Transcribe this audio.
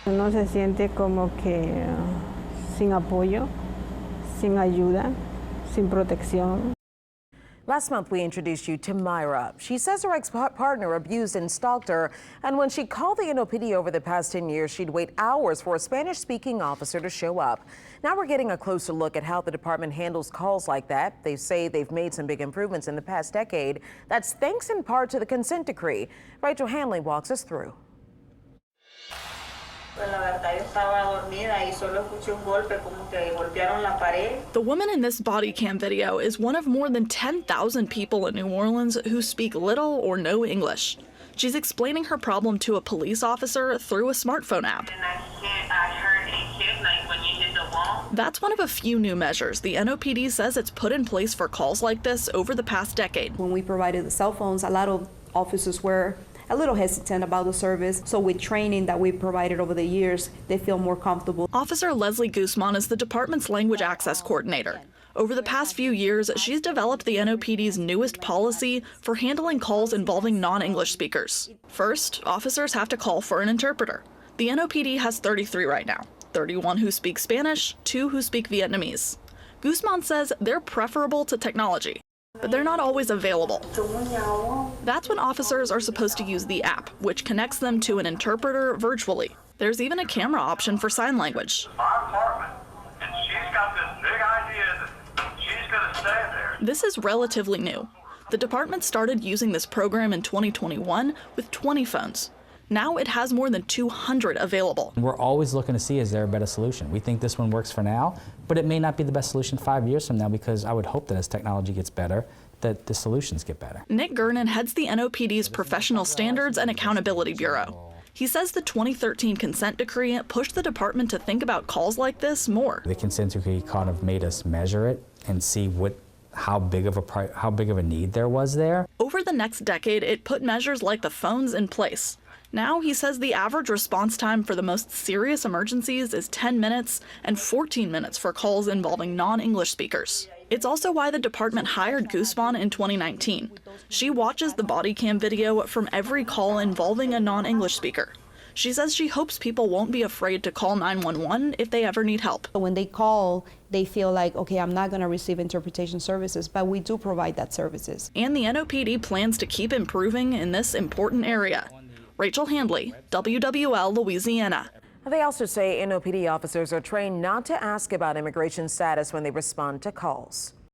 Uno se siente como que sin apoyo, sin ayuda, sin protección. Last month, we introduced you to Myra. She says her ex-partner abused and stalked her, and when she called the NOPD over the past 10 years, she'd wait hours for a Spanish-speaking officer to show up. Now we're getting a closer look at how the department handles calls like that. They say they've made some big improvements in the past decade. That's thanks in part to the consent decree. Rachel Hanley walks us through. The woman in this body cam video is one of more than 10,000 people in New Orleans who speak little or no English. She's explaining her problem to a police officer through a smartphone app. That's one of a few new measures the NOPD says it's put in place for calls like this over the past decade. When we provided the cell phones, a lot of officers were a little hesitant about the service. So with training that we provided over the years, they feel more comfortable. Officer Leslie Guzman is the department's language access coordinator. Over the past few years, she's developed the NOPD's newest policy for handling calls involving non-English speakers. First, officers have to call for an interpreter. The NOPD has 33 right now, 31 who speak Spanish, 2 who speak Vietnamese. Guzman says they're preferable to technology, but they're not always available. That's when officers are supposed to use the app, which connects them to an interpreter virtually. There's even a camera option for sign language. My apartment, and she's got this big idea that she's gonna stay there. This is relatively new. The department started using this program in 2021 with 20 phones. Now it has more than 200 available. We're always looking to see, is there a better solution? We think this one works for now, but it may not be the best solution 5 years from now, because I would hope that as technology gets better, that the solutions get better. Nick Gernon heads the NOPD's Professional Standards and Accountability Bureau. He says the 2013 consent decree pushed the department to think about calls like this more. The consent decree kind of made us measure it and see how big of a need there was there. Over the next decade, it put measures like the phones in place. Now, he says the average response time for the most serious emergencies is 10 minutes and 14 minutes for calls involving non-English speakers. It's also why the department hired Guzman in 2019. She watches the body cam video from every call involving a non-English speaker. She says she hopes people won't be afraid to call 911 if they ever need help. When they call, they feel like, okay, I'm not going to receive interpretation services, but we do provide that services. And the NOPD plans to keep improving in this important area. Rachel Handley, WWL Louisiana. They also say NOPD officers are trained not to ask about immigration status when they respond to calls.